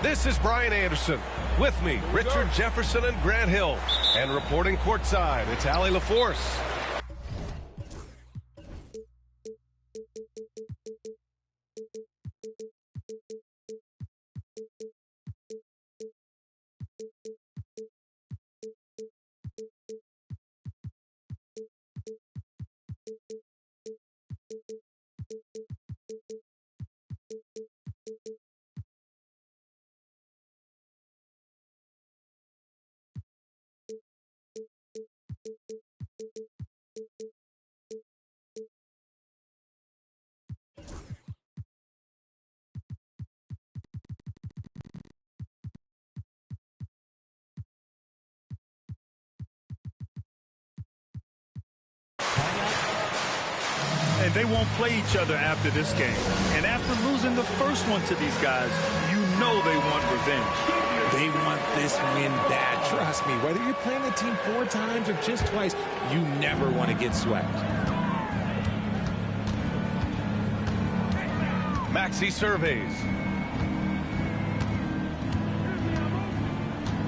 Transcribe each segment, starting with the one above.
This is Brian Anderson. With me, Richard Jefferson and Grant Hill. And reporting courtside, it's Allie LaForce. And they won't play each other after this game. And after losing the first one to these guys, you know they want revenge. They want this win bad. Trust me, whether you're playing a team 4 times or just twice, you never want to get swept. Maxey surveys.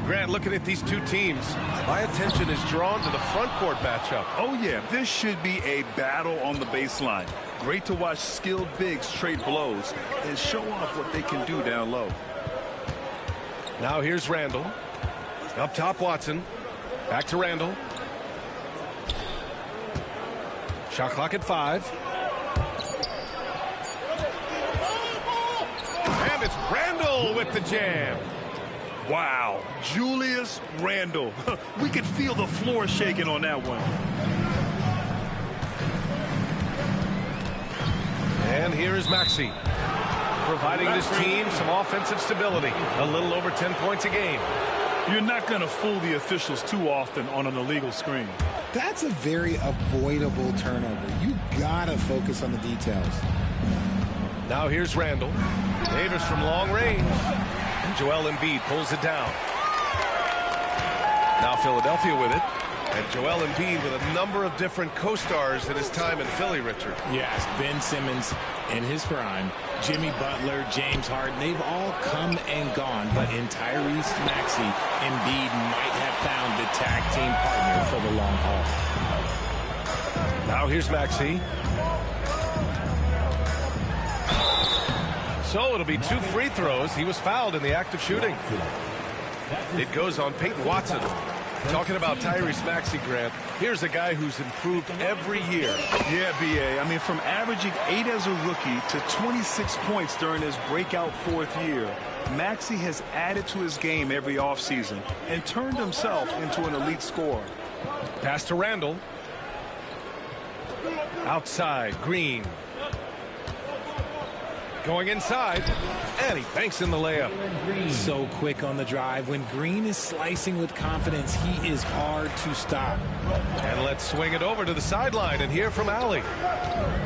Grant, looking at these two teams, my attention is drawn to the front court matchup. Oh, yeah, this should be a battle on the baseline. Great to watch skilled bigs trade blows and show off what they can do down low. Now here's Randall. Up top, Watson. Back to Randall. Shot clock at 5. And it's Randall with the jam. Wow, Julius Randle. We could feel the floor shaking on that one. And here is Maxey, providing this team some offensive stability. A little over 10 points a game. You're not going to fool the officials too often on an illegal screen. That's a very avoidable turnover. You gotta focus on the details. Now here's Randall. Davis from long range. And Joel Embiid pulls it down. Now Philadelphia with it. And Joel Embiid with a number of different co-stars in his time in Philly, Richard. Yes, Ben Simmons in his prime, Jimmy Butler, James Harden, they've all come and gone. But in Tyrese Maxey, Embiid might have found the tag team partner for the long haul. Now here's Maxey. So it'll be 2 free throws. He was fouled in the act of shooting. It goes on Peyton Watson. Talking about Tyrese Maxey, Grant, here's a guy who's improved every year. Yeah, B.A. I mean, from averaging 8 as a rookie to 26 points during his breakout 4th year, Maxey has added to his game every offseason and turned himself into an elite scorer. Pass to Randall. Outside, Green. Going inside, and he banks in the layup. So quick on the drive. When Green is slicing with confidence, he is hard to stop. And let's swing it over to the sideline and hear from Allie.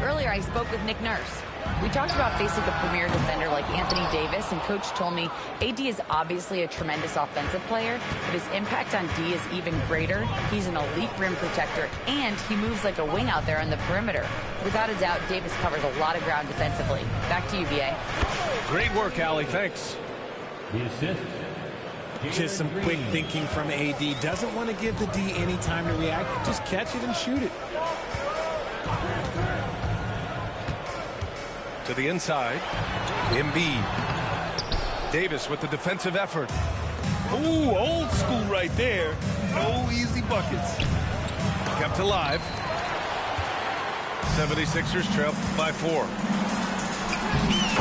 Earlier, I spoke with Nick Nurse. We talked about facing a premier defender like Anthony Davis, and Coach told me AD is obviously a tremendous offensive player, but his impact on D is even greater. He's an elite rim protector, and he moves like a wing out there on the perimeter. Without a doubt, Davis covers a lot of ground defensively. Back to you, B.A. Great work, Allie. Thanks. Just some quick thinking from AD. Doesn't want to give the D any time to react. Just catch it and shoot it. To the inside, Embiid. Davis with the defensive effort. Ooh, old school right there. No easy buckets. Kept alive. 76ers trail by 4.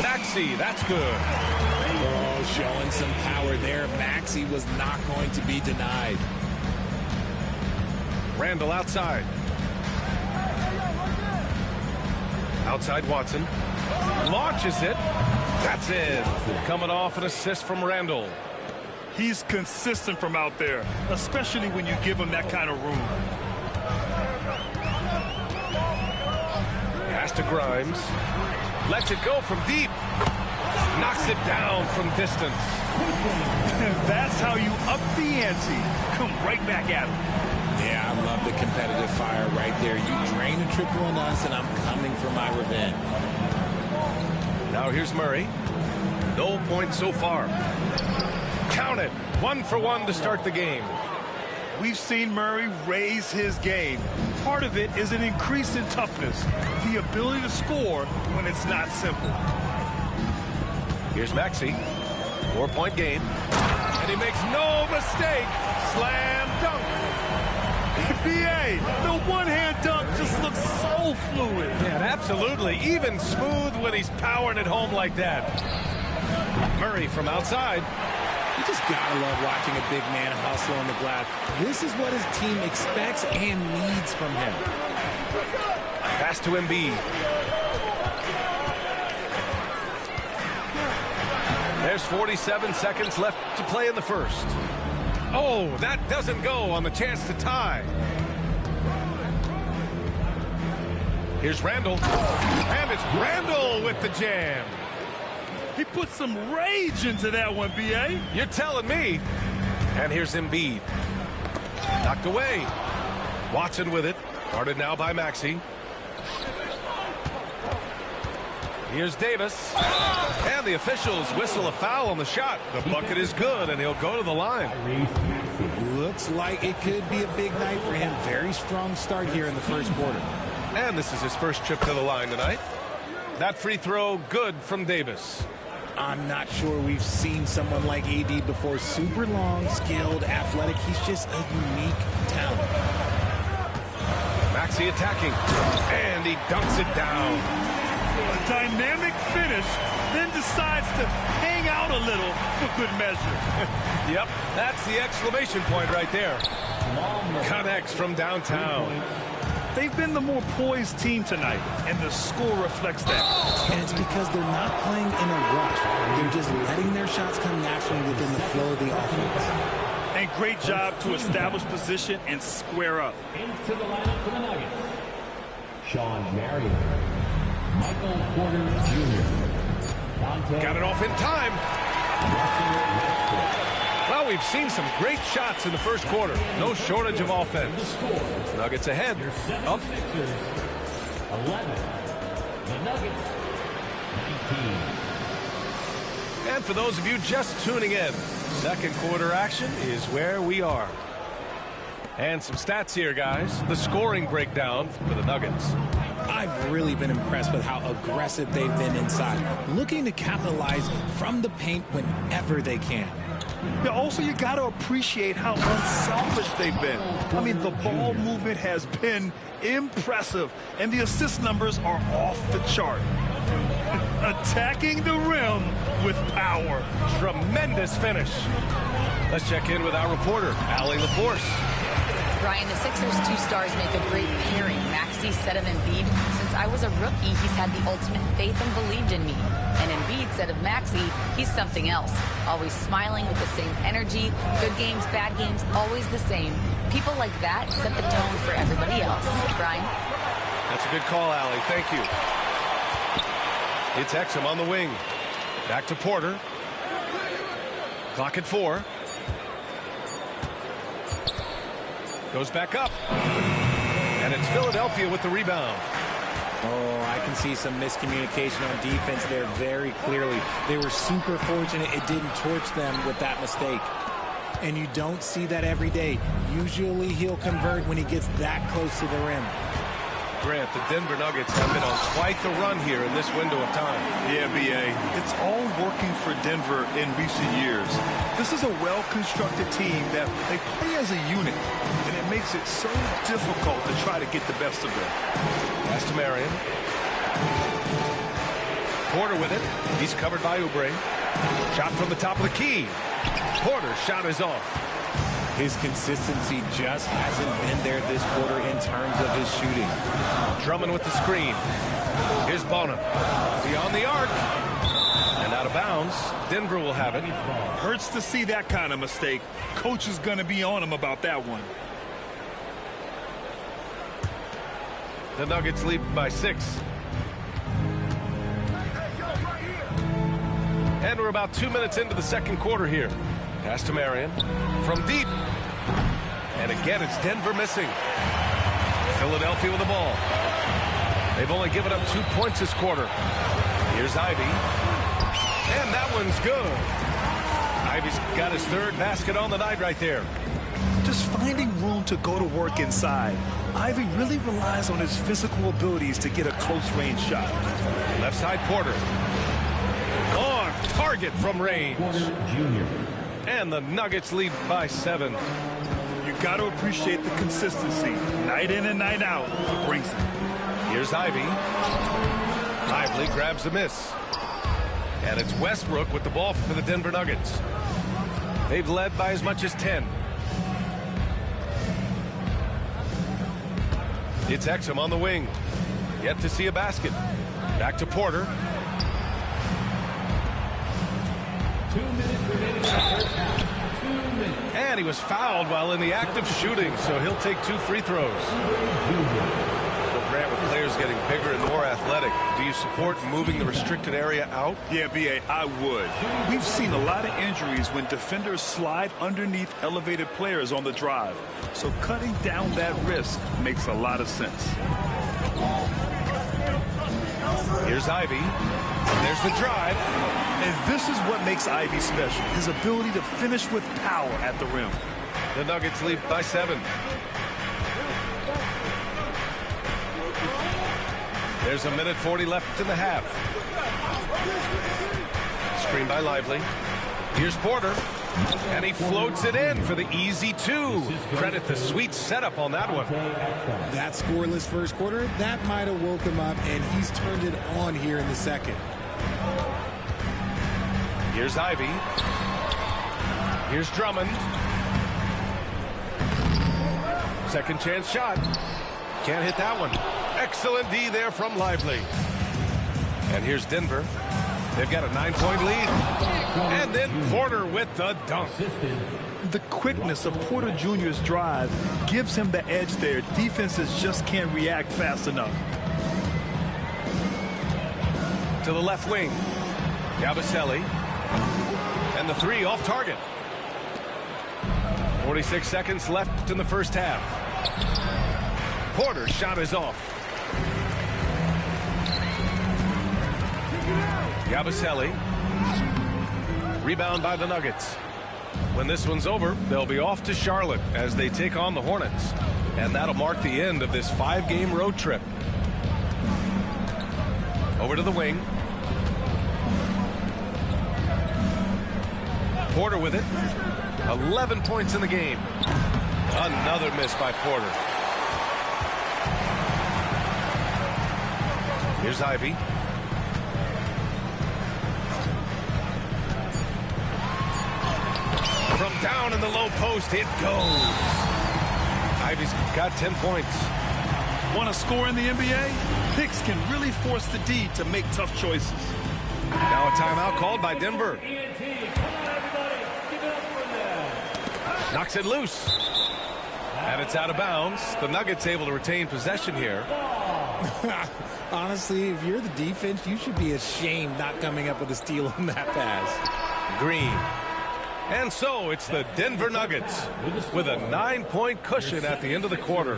Maxey, that's good. Oh, showing some power there. Maxey was not going to be denied. Randall outside. Outside Watson. Launches it. That's it. Coming off an assist from Randall. He's consistent from out there, especially when you give him that kind of room. Pass to Grimes. Lets it go from deep. Knocks it down from distance. That's how you up the ante. Come right back at him. Yeah, I love the competitive fire right there. You drain a triple on us, and I'm coming for my revenge. Now here's Murray. No points so far. Count it. 1 for 1 to start the game. We've seen Murray raise his game. Part of it is an increase in toughness, the ability to score when it's not simple. Here's Maxey. 4-point game. And he makes no mistake. Slam dunk. BA, the one-hand dunk just looks so fluid. Yeah, absolutely. Even smooth when he's powering it home like that. Murray from outside. You just gotta love watching a big man hustle on the glass. This is what his team expects and needs from him. Pass to Embiid. There's 47 seconds left to play in the first. Oh, that doesn't go on the chance to tie. Here's Randall. And it's Randall with the jam. He put some rage into that one, BA. You're telling me. And here's Embiid. Knocked away. Watson with it. Guarded now by Maxey. Here's Davis. And the officials whistle a foul on the shot. The bucket is good, and he'll go to the line. Looks like it could be a big night for him. Very strong start here in the first quarter. And this is his first trip to the line tonight. That free throw good from Davis. I'm not sure we've seen someone like AD before. Super long, skilled, athletic. He's just a unique talent. Maxey attacking. And he dunks it down. A dynamic finish, then decides to hang out a little for good measure. Yep, that's the exclamation point right there. Connects from downtown. They've been the more poised team tonight, and the score reflects that. And it's because they're not playing in a rush. They're just letting their shots come naturally within the flow of the offense. And great job to establish position and square up. Into the lineup for the Nuggets, Sean Marion, Michael Porter Jr. Got it off in time. Well, we've seen some great shots in the first quarter. No shortage of offense. Nuggets ahead. Up. 11. The Nuggets, 19. And for those of you just tuning in, second quarter action is where we are. And some stats here, guys. The scoring breakdown for the Nuggets. I've really been impressed with how aggressive they've been inside, looking to capitalize from the paint whenever they can. Yeah, also, you got to appreciate how unselfish they've been. I mean, the ball movement has been impressive, and the assist numbers are off the chart. Attacking the rim with power. Tremendous finish. Let's check in with our reporter, Allie LaForce. Brian, the Sixers' two stars make a great pairing. Maxey said of Embiid, since I was a rookie, he's had the ultimate faith and believed in me. And Embiid said of Maxey, he's something else. Always smiling with the same energy. Good games, bad games, always the same. People like that set the tone for everybody else. Brian? That's a good call, Allie. Thank you. It's Exum on the wing. Back to Porter. Clock at 4. Goes back up. And it's Philadelphia with the rebound. Oh, I can see some miscommunication on defense there very clearly. They were super fortunate it didn't torch them with that mistake. And you don't see that every day. Usually he'll convert when he gets that close to the rim. Grant, the Denver Nuggets have been on quite the run here in this window of time. Yeah, BA. It's all working for Denver in recent years. This is a well-constructed team that they play as a unit, and it makes it so difficult to try to get the best of them. Pass to Marion. Porter with it. He's covered by Oubre. Shot from the top of the key. Porter's shot is off. His consistency just hasn't been there this quarter in terms of his shooting. Drummond with the screen. Here's Bonham. Beyond the arc. And out of bounds. Denver will have it. Hurts to see that kind of mistake. Coach is going to be on him about that one. The Nuggets lead by 6. And we're about 2 minutes into the second quarter here. Pass to Marion. From deep. And again, it's Denver missing. Philadelphia with the ball. They've only given up 2 points this quarter. Here's Ivy. And that one's good. Ivy's got his third basket on the night right there. Just finding room to go to work inside. Ivy really relies on his physical abilities to get a close-range shot. Left side Porter. On target from range. Porter Jr. And the Nuggets lead by 7. You got to appreciate the consistency. Night in and night out. He brings it. Here's Ivy. Lively grabs the miss. And it's Westbrook with the ball for the Denver Nuggets. They've led by as much as 10. It's Exum on the wing. Yet to see a basket. Back to Porter. 2 minutes remaining in the first half. 2 minutes. And he was fouled while in the act of shooting, so he'll take 2 free throws. Grant, with players getting bigger and more athletic, do you support moving the restricted area out? Yeah, B.A., I would. We've seen a lot of injuries when defenders slide underneath elevated players on the drive. So cutting down that risk makes a lot of sense. Here's Ivy. There's the drive. And this is what makes Ivy special, his ability to finish with power at the rim. The Nuggets lead by 7. There's 1:40 left in the half. Screen by Lively. Here's Porter. And he floats it in for the easy 2. Credit the sweet setup on that one. That scoreless first quarter, that might have woke him up, and he's turned it on here in the second. Here's Ivy. Here's Drummond. Second chance shot. Can't hit that one. Excellent D there from Lively. And here's Denver. They've got a 9-point lead. And then Porter with the dunk. The quickness of Porter Jr.'s drive gives him the edge there. Defenses just can't react fast enough. To the left wing. Yabusele. And the 3 off target. 46 seconds left in the first half. Porter's shot is off. Yabusele. Rebound by the Nuggets. When this one's over, they'll be off to Charlotte as they take on the Hornets. And that'll mark the end of this 5-game road trip. Over to the wing. Porter with it. 11 points in the game. Another miss by Porter. Here's Ivy. From down in the low post, it goes. Ivy's got 10 points. Want to score in the NBA? Picks can really force the D to make tough choices. Now a timeout called by Denver. Knocks it loose. And it's out of bounds. The Nuggets able to retain possession here. Honestly, if you're the defense, you should be ashamed not coming up with a steal on that pass. Green. And so it's the Denver Nuggets with a 9-point cushion at the end of the quarter.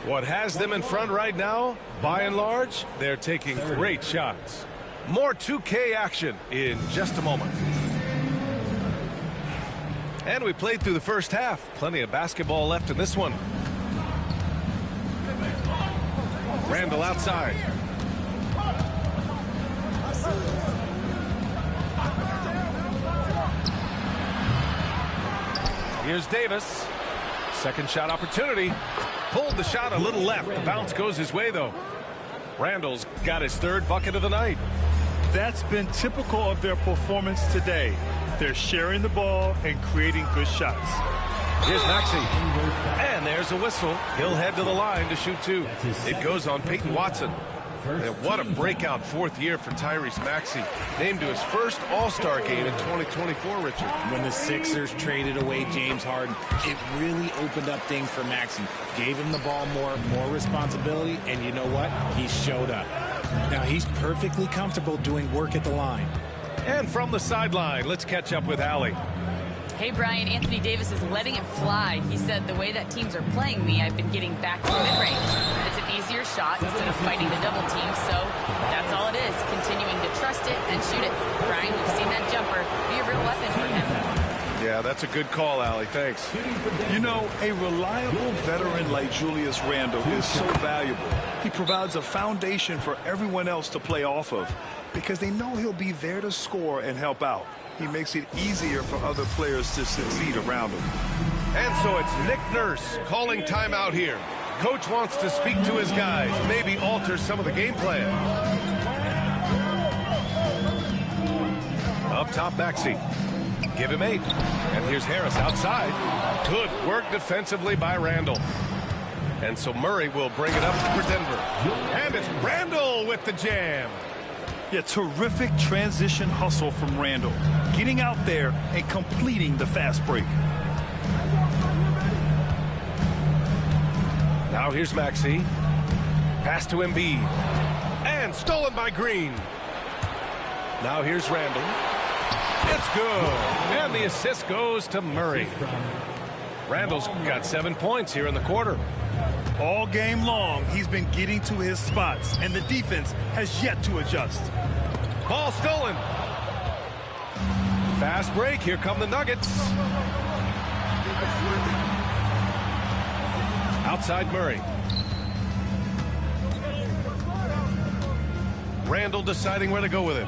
What has them in front right now, by and large, they're taking great shots. More 2K action in just a moment. And we played through the first half. Plenty of basketball left in this one. Randall outside. Here's Davis. Second shot opportunity. Pulled the shot a little left. The bounce goes his way, though. Randall's got his 3rd bucket of the night. That's been typical of their performance today. They're sharing the ball and creating good shots. Here's Maxey. And there's a whistle. He'll head to the line to shoot 2. It goes on Peyton Watson. And what a breakout 4th year for Tyrese Maxey. Named to his first All-Star game in 2024, Richard. When the Sixers traded away James Harden, it really opened up things for Maxey. Gave him the ball more responsibility, and you know what? He showed up. Now he's perfectly comfortable doing work at the line. And from the sideline, let's catch up with Allie. Hey, Brian, Anthony Davis is letting it fly. He said, the way that teams are playing me, I've been getting back to mid-range. It's an easier shot instead of fighting the double team, so that's all it is, continuing to trust it and shoot it. Brian, we've seen that jumper be a real weapon for him. Yeah, that's a good call, Allie. Thanks. You know, a reliable veteran like Julius Randle is so valuable. He provides a foundation for everyone else to play off of because they know he'll be there to score and help out. He makes it easier for other players to succeed around him. And so it's Nick Nurse calling timeout here. Coach wants to speak to his guys, maybe alter some of the game plan. Up top, Maxey. Give him 8. And here's Harris outside. Good work defensively by Randle. And so Murray will bring it up for Denver. And it's Randle with the jam. Yeah, terrific transition hustle from Randle. Getting out there and completing the fast break. Now here's Maxey. Pass to Embiid. And stolen by Green. Now here's Randle. It's good. And the assist goes to Murray. Randle's got 7 points here in the quarter. All game long, he's been getting to his spots, and the defense has yet to adjust. Ball stolen. Fast break. Here come the Nuggets. Outside Murray. Randle deciding where to go with it.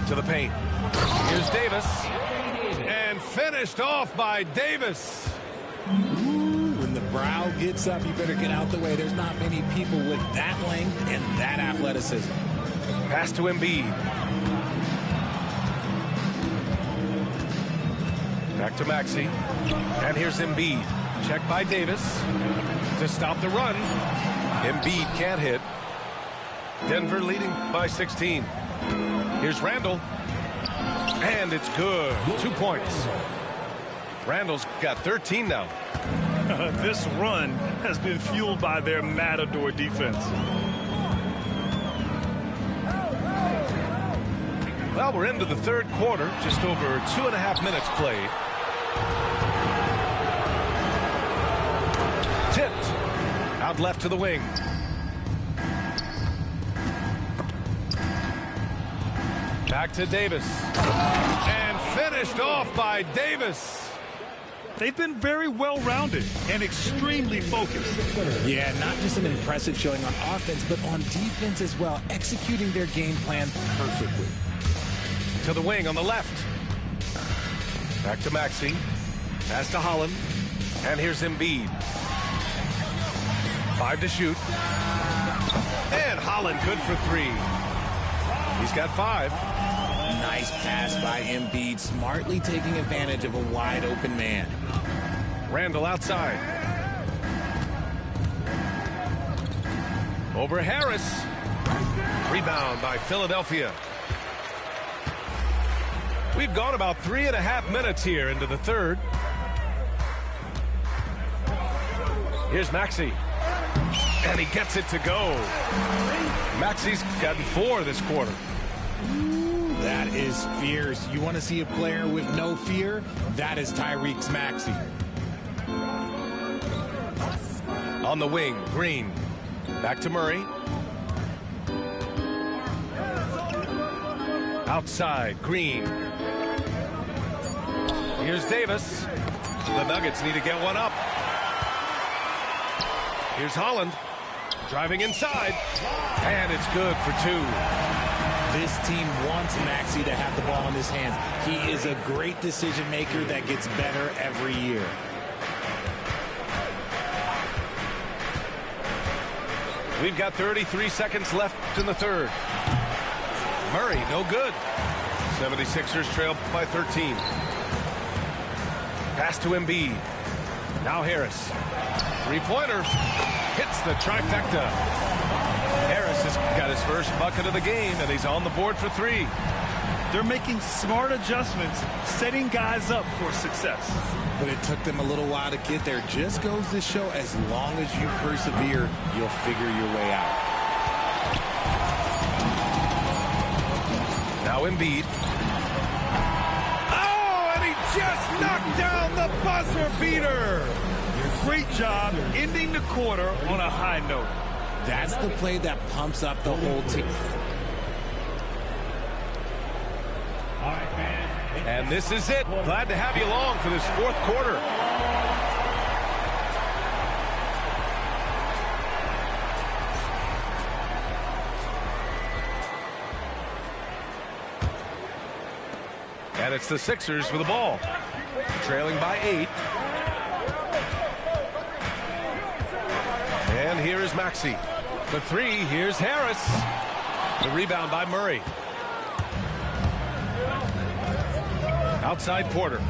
To the paint. Here's Davis. And finished off by Davis. When the brow gets up, you better get out the way. There's not many people with that length and that athleticism. Pass to Embiid. Back to Maxey. And here's Embiid. Check by Davis to stop the run. Embiid can't hit. Denver leading by 16. Here's Randle. And it's good. 2 points. Randle's got 13 now. This run has been fueled by their Matador defense. Well, we're into the third quarter. Just over 2.5 minutes played. Tipped. Out left to the wing. Back to Davis. And finished off by Davis. They've been very well-rounded and extremely focused. Yeah, not just an impressive showing on offense, but on defense as well, executing their game plan perfectly. To the wing on the left. Back to Maxey. Pass to Holland. And here's Embiid. 5 to shoot. And Holland good for 3. He's got 5. Nice pass by Embiid, smartly taking advantage of a wide-open man. Randle outside. Over Harris. Rebound by Philadelphia. We've gone about 3.5 minutes here into the third. Here's Maxey. And he gets it to go. Maxey's gotten 4 this quarter. That is fierce. You want to see a player with no fear? That is Tyrese Maxey. On the wing, Green. Back to Murray. Outside, Green. Here's Davis. The Nuggets need to get one up. Here's Holland. Driving inside. And it's good for 2. This team wants Maxey to have the ball in his hands. He is a great decision maker that gets better every year. We've got 33 seconds left in the third. Murray, no good. 76ers trail by 13. Pass to Embiid. Now Harris. Three-pointer. Hits the trifecta. Harris has got his first bucket of the game, and he's on the board for 3. They're making smart adjustments, setting guys up for success. But it took them a little while to get there. Just goes to show, as long as you persevere, you'll figure your way out. Now Embiid. Oh, and he just knocked down the buzzer beater. Great job ending the quarter on a high note. That's the play that pumps up the whole team. All right, fans, And this is it. Glad to have you along for this fourth quarter. And it's the Sixers with the ball. Trailing by 8. And here is Maxey. The three, here's Harris. The rebound by Murray. Outside Porter.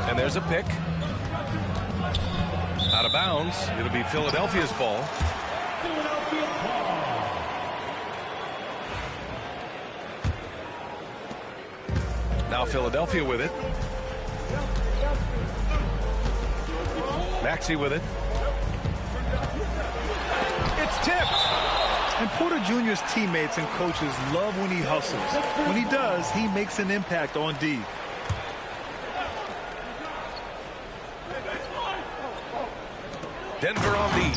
And there's a pick. Out of bounds. It'll be Philadelphia's ball. Now Philadelphia with it. Maxey with it. It's tipped. And Porter Jr.'s teammates and coaches love when he hustles. When he does, he makes an impact on D. Denver on D.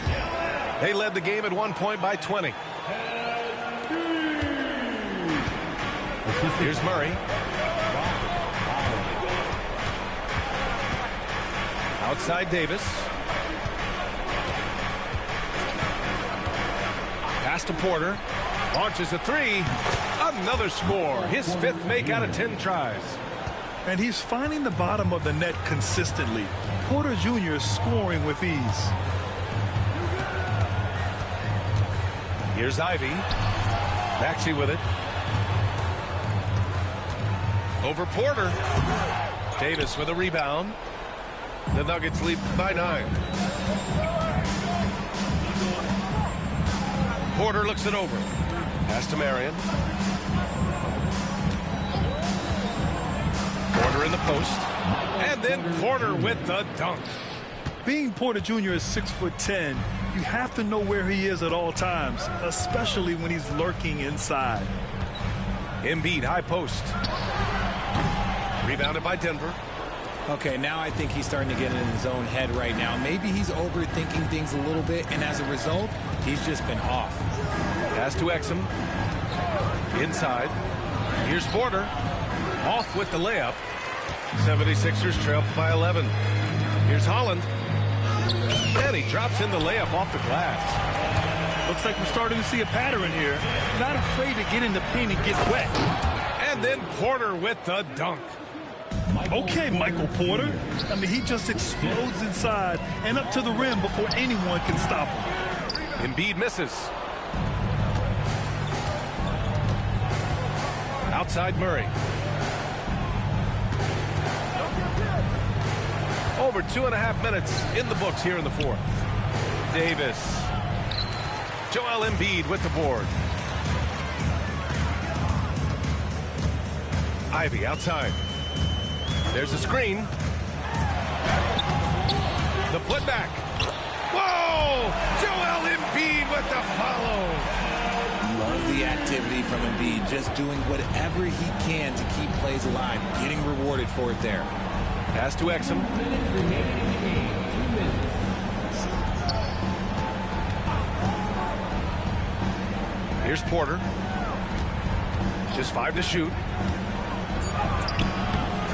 They led the game at 1 point by 20. Here's Murray. Outside Davis. Pass to Porter. Launches a three. Another score. His fifth make out of 10 tries. And he's finding the bottom of the net consistently. Porter Jr. is scoring with ease. Here's Ivy. Maxey with it. Over Porter. Davis with a rebound. The Nuggets lead by 9. Porter looks it over. Pass to Marion. Porter in the post. And then Porter with the dunk. Being Porter Jr. is 6'10", you have to know where he is at all times, especially when he's lurking inside. Embiid, high post. Rebounded by Denver. Okay, now I think he's starting to get in his own head right now. Maybe he's overthinking things a little bit, and as a result, he's just been off. Pass to Exum. Inside. Here's Porter. Off with the layup. 76ers trail by 11. Here's Holland. And he drops in the layup off the glass. Looks like we're starting to see a pattern here. Not afraid to get in the paint and get wet. And then Porter with the dunk. Okay, Michael Porter. I mean, he just explodes inside and up to the rim before anyone can stop him. Embiid misses. Outside Murray. Over 2.5 minutes in the books here in the fourth. Davis. Joel Embiid with the board. Ivy outside. There's a screen. The putback. Whoa! Joel Embiid with the follow. Love the activity from Embiid, just doing whatever he can to keep plays alive, getting rewarded for it there. Pass to Exum. Here's Porter. Just 5 to shoot.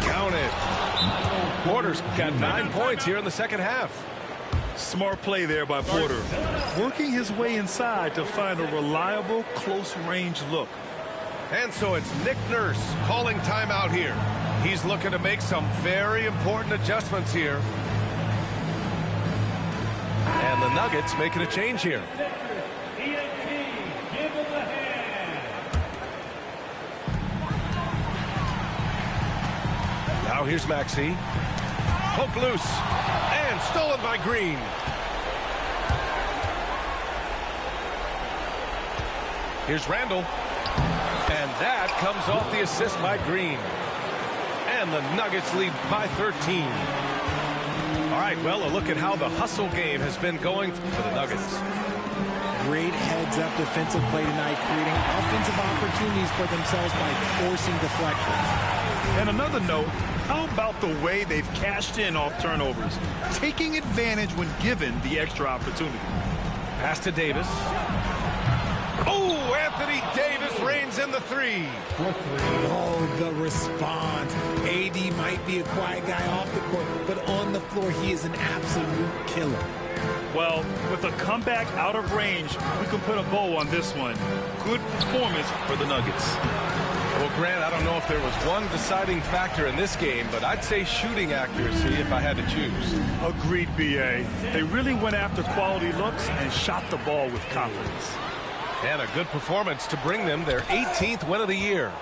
Count it. Porter's got 9 points here in the second half. Smart play there by Porter. Working his way inside to find a reliable, close-range look. And so it's Nick Nurse calling timeout here. He's looking to make some very important adjustments here. And the Nuggets making a change here. Now here's Maxey. Poke loose. And stolen by Green. Here's Randall. And that comes off the assist by Green. And the Nuggets lead by 13. All right, well, a look at how the hustle game has been going for the Nuggets. Great heads-up defensive play tonight, creating offensive opportunities for themselves by forcing deflections. And another note, how about the way they've cashed in off turnovers, taking advantage when given the extra opportunity. Pass to Davis. Oh, Anthony Davis reigns in the three. Oh, the response. AD might be a quiet guy off the court, but on the floor, he is an absolute killer. Well, with a comeback out of range, we can put a bow on this one. Good performance for the Nuggets. Well, Grant, I don't know if there was one deciding factor in this game, but I'd say shooting accuracy if I had to choose. Agreed, B.A. They really went after quality looks and shot the ball with confidence. And a good performance to bring them their 18th win of the year.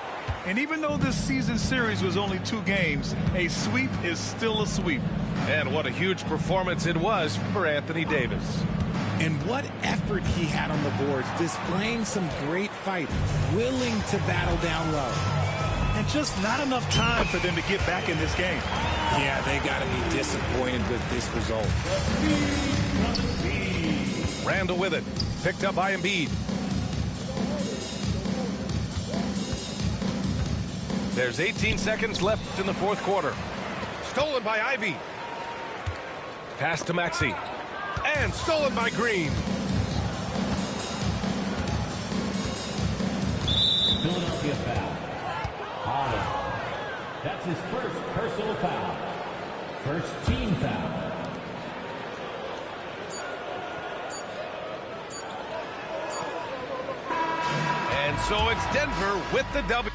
And even though this season series was only 2 games, a sweep is still a sweep. And what a huge performance it was for Anthony Davis. And what effort he had on the boards, displaying some great fight, willing to battle down low. And just not enough time for them to get back in this game. Yeah, they got to be disappointed with this result. Randall with it. Picked up by Embiid. There's 18 seconds left in the fourth quarter. Stolen by Ivy. Pass to Maxey. And stolen by Green. Philadelphia foul. Holland. That's his first personal foul. First team foul. And so it's Denver with the W.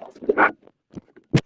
it.